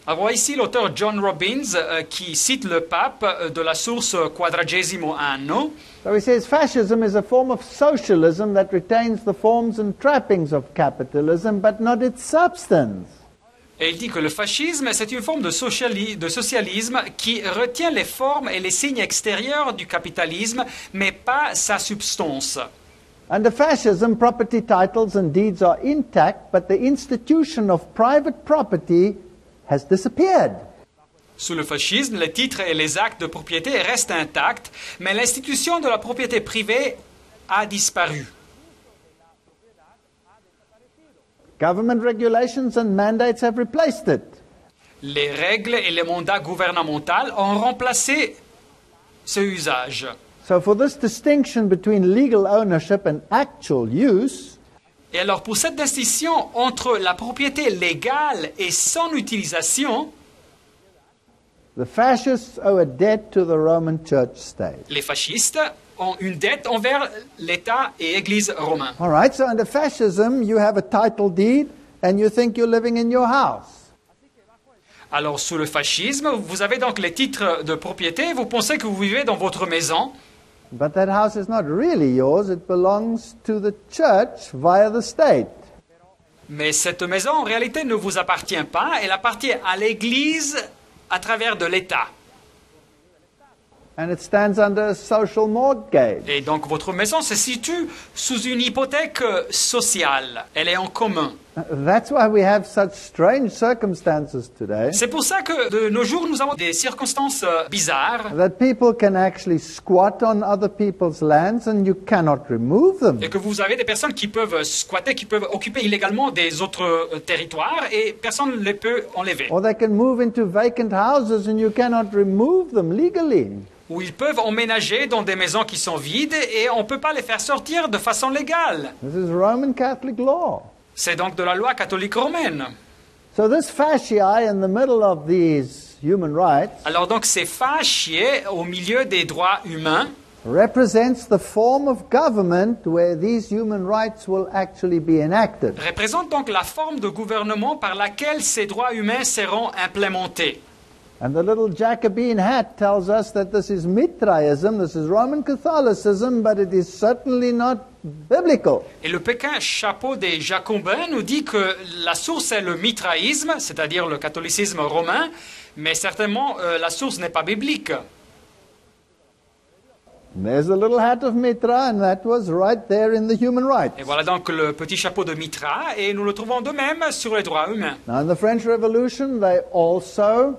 Alors ici l'auteur John Robbins qui cite le pape de la source Quadragesimo Anno. So he says, fascism is a form of socialism that retains the forms and trappings of capitalism, but not its substance. Et il dit que le fascisme, c'est une forme de socialisme qui retient les formes et les signes extérieurs du capitalisme, mais pas sa substance. Under fascism, property titles and deeds are intact, but the institution of private property has disappeared. Sous le fascisme, les titres et les actes de propriété restent intacts, mais l'institution de la propriété privée a disparu. Government regulations and mandates have replaced it. Les règles et les mandats gouvernementaux ont remplacé ce usage. So for this distinction between legal ownership and actual use, Et alors pour cette distinction entre la propriété légale et son utilisation, the fascists owe a debt to the Roman Church state. les fascistes ont une dette envers l'État et l'Église romaine. All right, so under fascism, you have a title deed and you think you're living in your house. Alors sous le fascisme, vous avez donc les titres de propriété, vous pensez que vous vivez dans votre maison, But that house is not really yours, it belongs to the church via the state. mais cette maison en réalité ne vous appartient pas, elle appartient à l'Église à travers de l'État. And it stands under a social mortgage. Et donc votre maison se situe sous une hypothèque sociale, elle est en commun. That's why we have such strange circumstances today, C'est pour ça que de nos jours nous avons des circonstances bizarres that people can actually squat on other people's lands and you cannot remove them. et que vous avez des personnes qui peuvent squatter, qui peuvent occuper illégalement des autres territoires et personne ne les peut enlever. Or they can move into vacant houses and you cannot remove them legally. Ou ils peuvent emménager dans des maisons qui sont vides et on ne peut pas les faire sortir de façon légale. This is Roman Catholic law. C'est donc de la loi catholique romaine. So this fasciae in the middle of these human rights Alors donc ces fasciae au milieu des droits humains represents the form of government where these human rights will actually be enacted. représentent donc la forme de gouvernement par laquelle ces droits humains seront implémentés. And the little Jacobean hat tells us that this is Mithraism, this is Roman Catholicism, but it is certainly not biblical. Et le Pékin chapeau des Jacobins nous dit que la source est le mitraïsme, c'est-à-dire le catholicisme romain, mais certainement la source n'est pas biblique. And there's a little hat of Mithra, and that was right there in the human rights. Et voilà donc le petit chapeau de Mitra, et nous le trouvons de même sur les droits humains. Now in the French Revolution, they also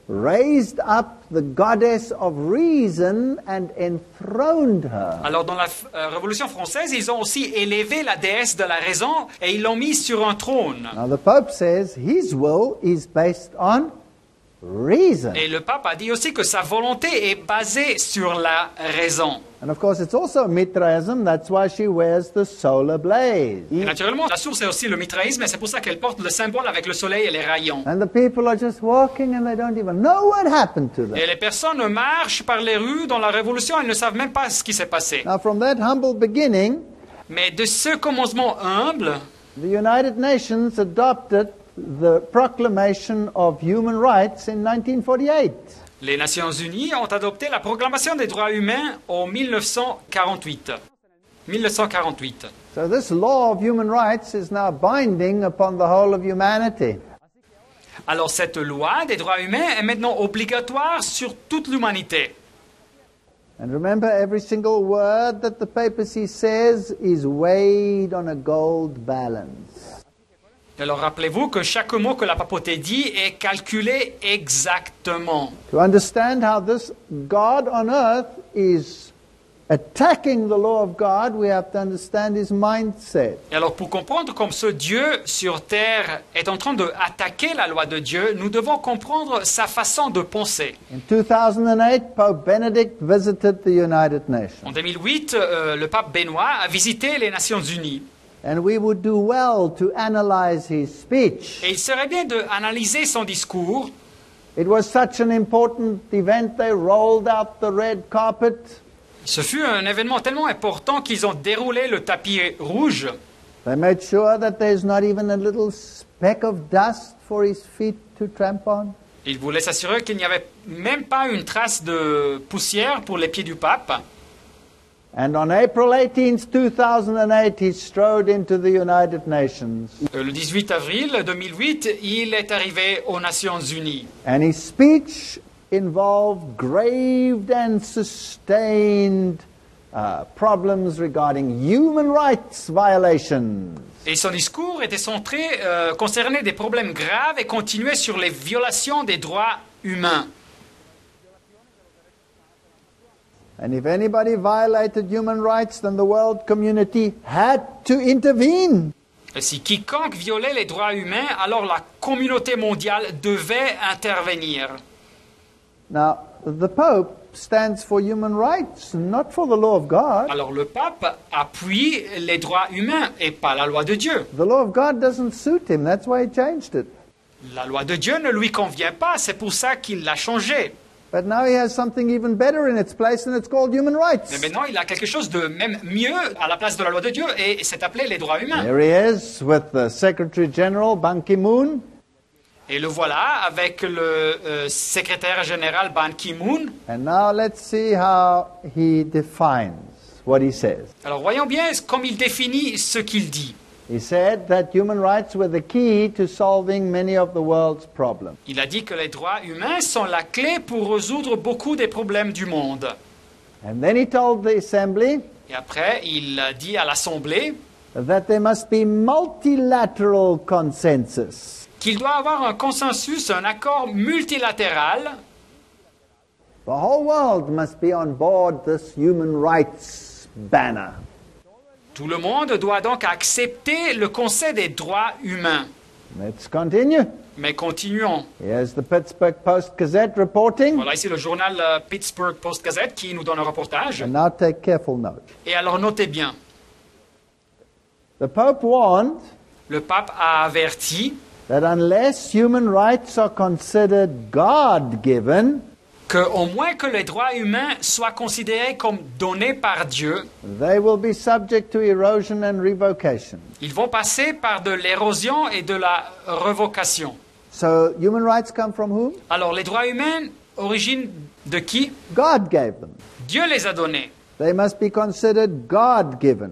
raised up the goddess of reason and enthroned her. Alors dans la Révolution française, ils ont aussi élevé la déesse de la raison et ils l'ont mise sur un trône. Now the Pope says his will is based on reason. Et le pape a dit aussi que sa volonté est basée sur la raison. And of course it's also Mithraism, that's why she wears the solar blaze. Et naturellement, la source est aussi le mitraïsme et c'est pour ça qu'elle porte le symbole avec le soleil et les rayons. And the people are just walking and they don't even know what happened to them. Et les personnes marchent par les rues dans la Révolution, elles ne savent même pas ce qui s'est passé. Now from that humble beginning, Mais de ce commencement humble, the United Nations adopted the Proclamation of Human Rights in 1948. les Nations Unies ont adopté la proclamation des droits humains en 1948. 1948. So this law of human rights is now binding upon the whole of humanity. Alors cette loi des droits humains est maintenant obligatoire sur toute l'humanité. And remember, every single word that the papacy says is weighed on a gold balance. Alors rappelez-vous que chaque mot que la papauté dit est calculé exactement. To understand how this God on earth is attacking the law of God, we have to understand his mindset. Et alors pour comprendre comme ce Dieu sur terre est en train d'attaquer la loi de Dieu, nous devons comprendre sa façon de penser. In 2008, Pope Benedict visited the United Nations. En 2008, le pape Benoît a visité les Nations Unies. And we would do well to analyze his speech. Et il serait bien d'analyser son discours. It was such an important event, they rolled out the red carpet. Ce fut un événement tellement important qu'ils ont déroulé le tapis rouge. They made sure that there's not even a little speck of dust for his feet to tramp on. Ils voulaient s'assurer qu'il n'y avait même pas une trace de poussière pour les pieds du pape. And on April 18th, 2008, he strode into the United Nations. Le 18 avril 2008, il est arrivé aux Nations Unies. And his speech involved grave and sustained problems regarding human rights violations. Et son discours était centré, concernait des problèmes graves et continuait sur les violations des droits humains. And if anybody violated human rights, then the world community had to intervene. Et si quiconque violait les droits humains, alors la communauté mondiale devait intervenir. Now, the Pope stands for human rights, not for the law of God. Alors le pape appuie les droits humains et pas la loi de Dieu. The law of God doesn't suit him, that's why he changed it. La loi de Dieu ne lui convient pas, c'est pour ça qu'il l'a changée. But now he has something even better in its place, and it's called human rights. Mais maintenant, il a quelque chose de même mieux à la place de la loi de Dieu, et c'est appelé les droits humains. There he is with the Secretary General, Ban Ki-moon. Et le voilà avec le secrétaire général Ban Ki-moon. And now let's see how he defines what he says. Alors voyons bien comme il définit ce qu'il dit. He said that human rights were the key to solving many of the world's problems. Il a dit que les droits humains sont la clé pour résoudre beaucoup des problèmes du monde. And then he told the assembly Et après, il a dit à l'Assemblée that there must be multilateral consensus. qu'il doit avoir un consensus, un accord multilatéral. The whole world must be on board this human rights banner. Tout le monde doit donc accepter le Conseil des droits humains. Let's continue. Mais continuons. Here's the Pittsburgh Post-Gazette reporting. Voilà ici le journal Pittsburgh Post-Gazette qui nous donne un reportage. And now take careful note. Et alors notez bien, The Pope warned le pape a averti that unless human rights are considered God-given, qu'au moins que les droits humains soient considérés comme donnés par Dieu, they will be subject to erosion and revocation. ils vont passer par de l'érosion et de la révocation. So human rights come from whom? Alors les droits humains, origine de qui? God gave them. Dieu les a donnés. They must be considered God-given.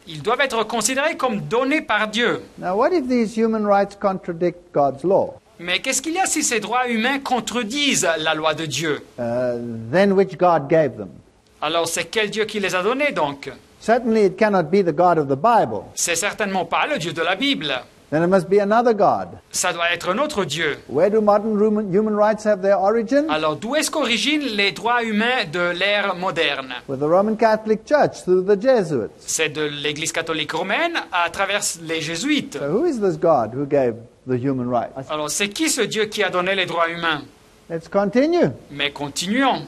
Ils doivent être considérés comme donnés par Dieu. Now what if these human rights contradict God's law? Mais qu'est-ce qu'il y a si ces droits humains contredisent la loi de Dieu? Then which God gave them? Alors c'est quel Dieu qui les a donnés donc? Certainly it cannot be the God of the Bible. C'est certainement pas le Dieu de la Bible. Then it must be another God. Ça doit être un autre Dieu. Where do modern human rights have their origin? Alors, d'où est-ce qu'originent les droits humains de l'ère moderne? With the Roman Catholic Church through the Jesuits. C'est de l'Église catholique romaine à travers les jésuites. So who is this God who gave the human rights? Alors, c'est qui ce Dieu qui a donné les droits humains? Let's continue. Mais continuons.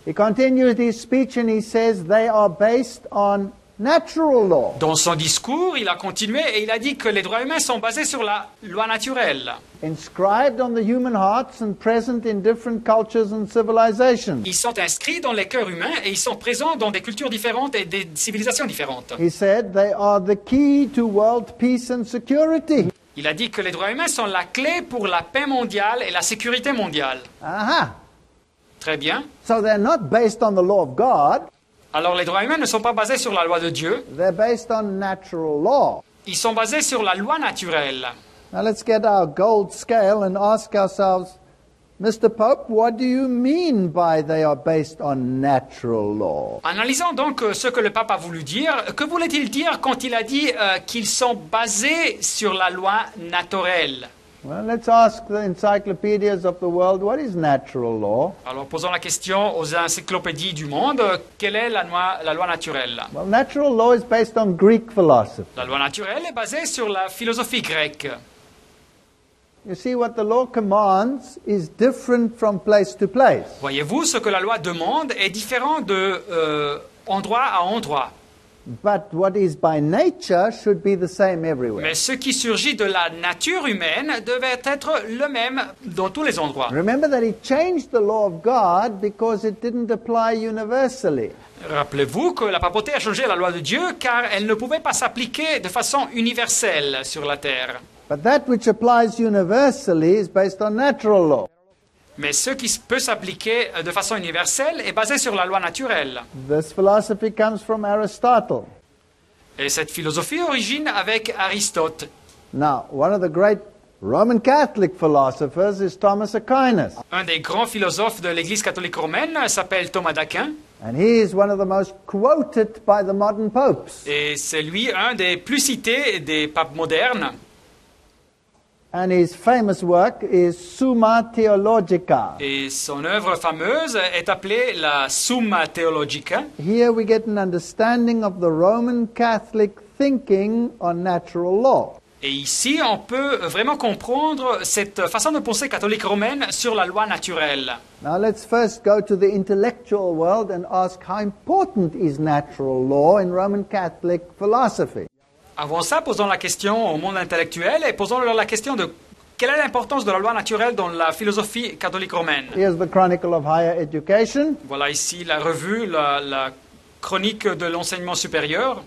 He continued his speech and he says they are based on natural law. Dans son discours, il a continué et il a dit que les droits humains sont basés sur la loi naturelle. Inscribed on the human hearts and present in different cultures and civilizations. Ils sont inscrits dans les cœurs humains et ils sont présents dans des cultures différentes et des civilisations différentes. He said they are the key to world peace and security. Il a dit que les droits humains sont la clé pour la paix mondiale et la sécurité mondiale. Aha. Très bien. So they're not based on the law of God. Alors les droits humains ne sont pas basés sur la loi de Dieu, They're based on natural law. ils sont basés sur la loi naturelle. Now let's get our gold scale and ask ourselves, Mr. Pope, what do you mean by they are based on natural law? Analysons donc ce que le pape a voulu dire. Que voulait-il dire quand il a dit qu'ils sont basés sur la loi naturelle? Well, let's ask the encyclopedias of the world, what is natural law? Alors posons la question aux encyclopédies du monde, quelle est la loi naturelle? Well, natural law is based on Greek philosophy. La loi naturelle est basée sur la philosophie grecque. You see, what the law commands is different from place to place. Voyez-vous, ce que la loi demande est différent de endroit à endroit. But what is by nature should be the same everywhere. Mais ce qui surgit de la nature humaine devait être le même dans tous les endroits. Remember that he changed the law of God because it didn't apply universally. Rappelez-vous que la papauté a changé la loi de Dieu car elle ne pouvait pas s'appliquer de façon universelle sur la terre. But that which applies universally is based on natural law. Mais ce qui peut s'appliquer de façon universelle est basé sur la loi naturelle. This philosophy comes from Aristotle. Et cette philosophie origine avec Aristote. Now, one of the great Roman Catholic philosophers is Thomas Aquinas. Un des grands philosophes de l'Église catholique romaine s'appelle Thomas d'Aquin. And he is one of the most quoted by the modern popes. Et c'est lui un des plus cités des papes modernes. And his famous work is Summa Theologica. Et son œuvre fameuse est appelée la Summa Theologica. Here we get an understanding of the Roman Catholic thinking on natural law. Et ici, on peut vraiment comprendre cette façon de penser catholique romaine sur la loi naturelle. Now let's first go to the intellectual world and ask how important is natural law in Roman Catholic philosophy. Avant ça, posons la question au monde intellectuel et posons-leur la question de quelle est l'importance de la loi naturelle dans la philosophie catholique romaine. Here's the Chronicle of Higher Education. Voilà ici la revue, la chronique de l'enseignement supérieur.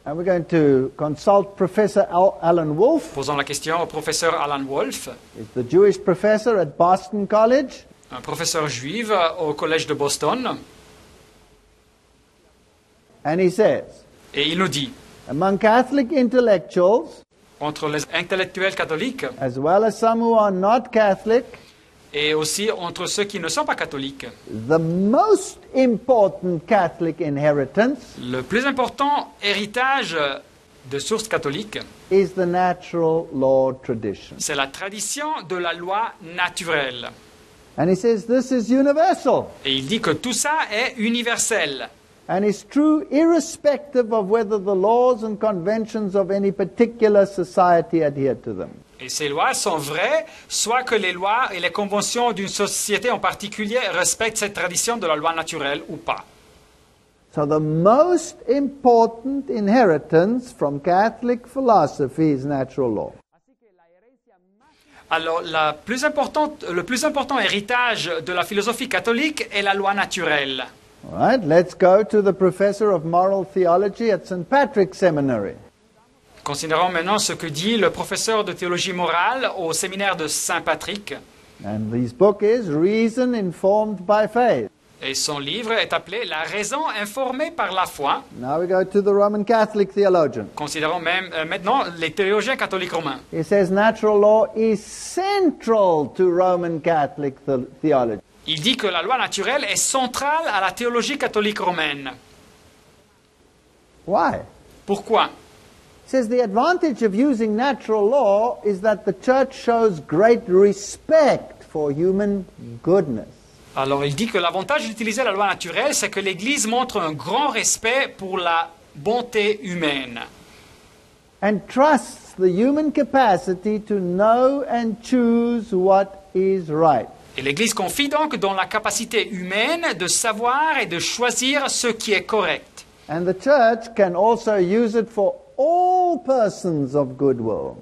And we're going to consult Professor Alan Wolf. Posons la question au professeur Alan Wolf, He's the Jewish professor at Boston College. un professeur juif au collège de Boston. And he says, Et il nous dit, among Catholic intellectuals, entre les intellectuels catholiques as well as some who are not Catholic, et aussi entre ceux qui ne sont pas catholiques, the most important Catholic inheritance le plus important héritage de source catholique, is the natural law tradition. c'est la tradition de la loi naturelle. And he says this is universal Et il dit que tout ça est universel. and is true irrespective of whether the laws and conventions of any particular society adhere to them. Et ces lois sont vraies, soit que les lois et les conventions d'une société en particulier respectent cette tradition de la loi naturelle ou pas. So the most important inheritance from Catholic philosophy is natural law. Alors, le plus important héritage de la philosophie catholique est la loi naturelle. All right, let's go to the professor of moral theology at St. Patrick's Seminary. Considérons maintenant ce que dit le professeur de théologie morale au séminaire de Saint-Patrick. And his book is Reason Informed by Faith. Et son livre est appelé La raison informée par la foi. Now we go to the Roman Catholic theologian. Considérons même maintenant les théologiens catholiques romains. He says natural law is central to Roman Catholic theology. Il dit que la loi naturelle est centrale à la théologie catholique romaine. Why? Pourquoi? says the advantage of using natural law is that the church shows great respect for human goodness. Alors il dit que l'avantage d'utiliser la loi naturelle, c'est que l'Église montre un grand respect pour la bonté humaine. And trusts the human capacity to know and choose what is right. Et l'Église confie donc dans la capacité humaine de savoir et de choisir ce qui est correct. And the church can also use it for all persons of goodwill.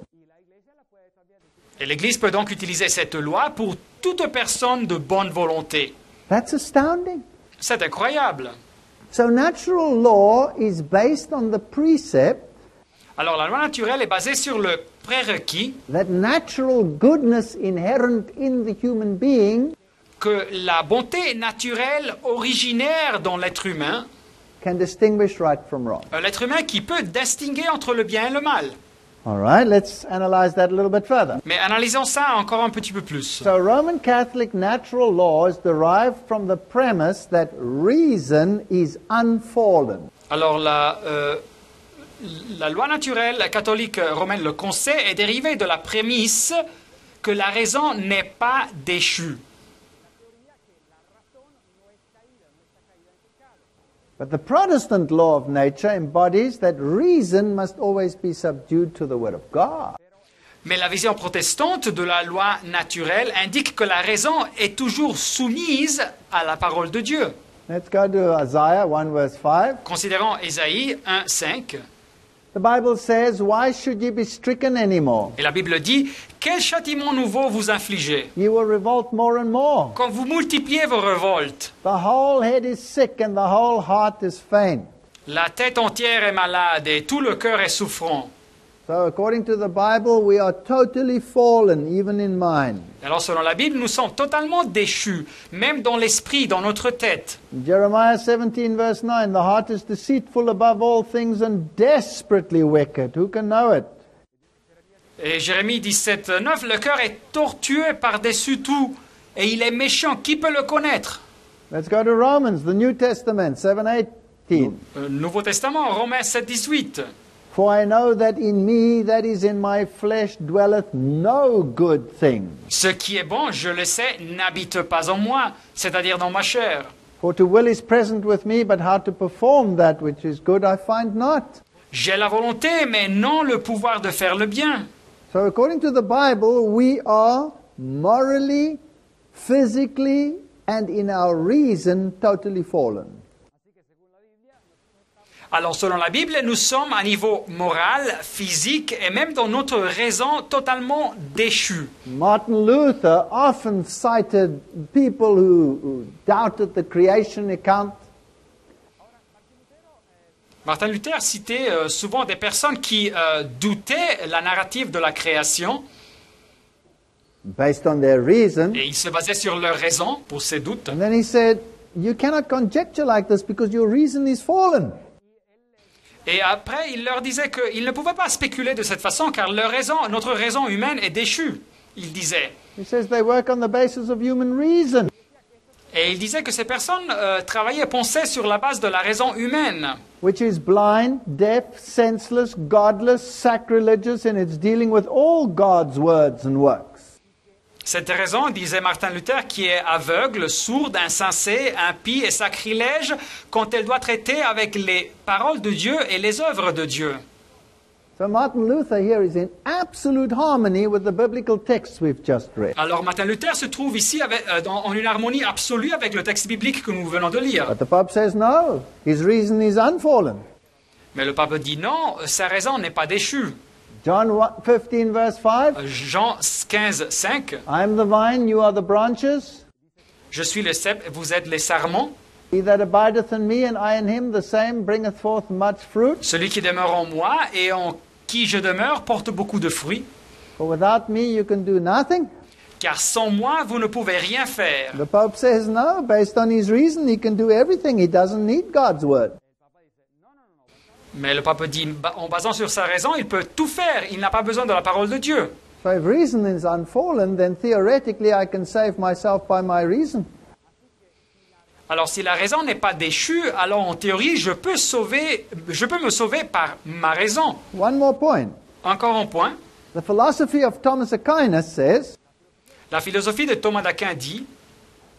Et l'Église peut donc utiliser cette loi pour toute personne de bonne volonté. That's astounding. C'est incroyable. So natural law is based on the precept Alors la loi naturelle est basée sur le prérequis that natural goodness inherent in the human being que la bonté naturelle originaire dans l'être humain, can distinguish right from wrong. l'être humain qui peut distinguer entre le bien et le mal. All right, let's analyze that a little bit further. Mais analysons ça encore un petit peu plus. So Roman Catholic natural law is derived from the premise that reason is unfallen. Alors la loi naturelle catholique romaine, le conseil, est dérivée de la prémisse que la raison n'est pas déchue. But the Protestant law of nature embodies that reason must always be subdued to the Word of God. Mais la vision protestante de la loi naturelle indique que la raison est toujours soumise à la parole de Dieu. Let's go to Isaiah 1 verse 5. Considérons Ésaïe 1, 5. The Bible says, "Why should ye be stricken anymore? Et la Bible dit, quel châtiment nouveau vous infligez Ye will revolt more and more. quand vous multipliez vos révoltes. The whole head is sick and the whole heart is faint." La tête entière est malade et tout le cœur est souffrant. So according to the Bible, we are totally fallen, even in mind. Alors selon la Bible, nous sommes totalement déchus, même dans l'esprit, dans notre tête. Jeremiah 17 verse 9, "The heart is deceitful above all things and desperately wicked. Who can know it?" Et Jérémie 17, 9, le cœur est tortueux par-dessus tout, et il est méchant, qui peut le connaître? Let's go to Romans, the New Testament, 7:18. Nouveau Testament, Romains 7, 18. "For I know that in me, that is in my flesh, dwelleth no good thing. Ce qui est bon, je le sais, n'habite pas en moi, c'est-à-dire dans ma chair. For to will is present with me, but how to perform that which is good I find not." J'ai la volonté, mais non le pouvoir de faire le bien. So according to the Bible, we are morally, physically, and in our reason totally fallen. Alors selon la Bible, nous sommes à niveau moral, physique et même dans notre raison totalement déchus. Martin Luther often cited people who doubted the creation account. Martin Luther citait souvent des personnes qui doutaient la narrative de la création Based on their reason. et ils se basaient sur leur raison pour ces doutes. And then he said, "You cannot conjecture like this because your reason is fallen." Et après, il leur disait qu'ils ne pouvaient pas spéculer de cette façon car leur raison, notre raison humaine est déchue. Il disait. He says they work on the basis of human reason. Et il disait que ces personnes travaillaient, pensaient sur la base de la raison humaine, Which is blind, deaf, senseless, godless, sacrilegious, and it's dealing with all God's words and works. Cette raison, disait Martin Luther, qui est aveugle, sourde, insensée, impie et sacrilège quand elle doit traiter avec les paroles de Dieu et les œuvres de Dieu. So Martin Luther here is in absolute harmony with the biblical texts we've just read. Alors Martin Luther se trouve ici en une harmonie absolue avec le texte biblique que nous venons de lire. But the Pope says no, his reason is unfallen. Mais le pape dit non, sa raison n'est pas déchue. John 15 verse 5, Jean 15, 5. "I am the vine, you are the branches. Je suis le cep, vous êtes les sarments. He that abideth in me and I in him, the same bringeth forth much fruit. Celui qui demeure en moi et en qui je demeure porte beaucoup de fruits. For without me you can do nothing." Car sans moi, vous ne pouvez rien faire. The Pope says no, based on his reason he can do everything. He doesn't need God's word. Mais le pape dit, en basant sur sa raison, il peut tout faire. Il n'a pas besoin de la parole de Dieu. So if reason is unfallen, then theoretically I can save myself by my reason. Alors si la raison n'est pas déchue, alors en théorie, je peux me sauver par ma raison. One more point. Encore un point. The philosophy of Thomas Aquinas says La philosophie de Thomas d'Aquin dit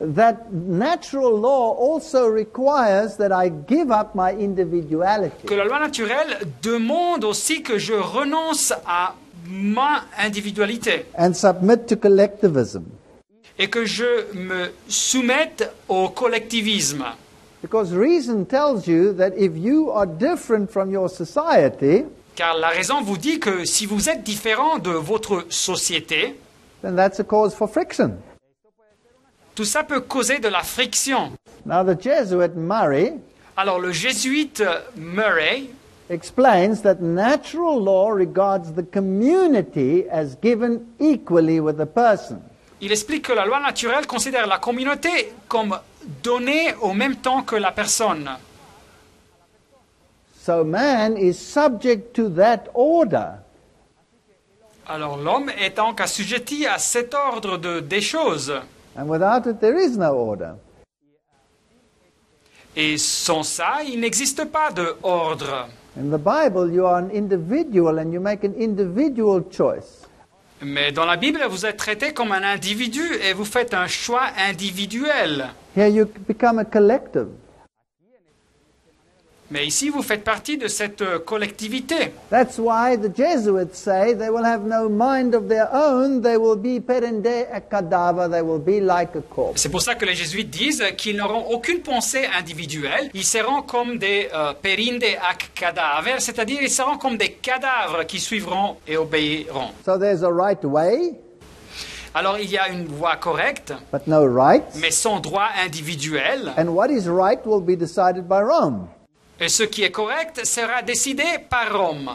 that natural law also requires that I give up my individuality. que la loi naturelle demande aussi que je renonce à ma individualité And submit to collectivism. et que je me soumette au collectivisme. Because reason tells you that if you are different from your society, Car la raison vous dit que si vous êtes différent de votre société, then that's a cause for friction. tout ça peut causer de la friction. Now the Jesuit Murray Alors le jésuite Murray explains that natural law regards the community as given equally with the person. il explique que la loi naturelle considère la communauté comme donnée au même temps que la personne. So man is subject to that order. Alors l'homme est donc assujetti à cet ordre des choses. And without it, there is no order. Et sans ça, il n'existe pas de ordre. In the Bible, you are an individual and you make an individual choice. Mais dans la Bible, vous êtes traité comme un individu et vous faites un choix individuel. Here you become a collective. Mais ici, vous faites partie de cette collectivité. That's why the Jesuits say they will have no mind of their own, they will be perende a cadaver, they will be like a corpse. C'est pour ça que les jésuites disent qu'ils n'auront aucune pensée individuelle. Ils seront comme des perinde ac cadaver, c'est-à-dire ils seront comme des cadavres qui suivront et obéiront. So there's a right way, Alors il y a une voie correcte, but no rights. mais sans droit individuel. And what is right will be decided by Rome. Et ce qui est correct sera décidé par Rome.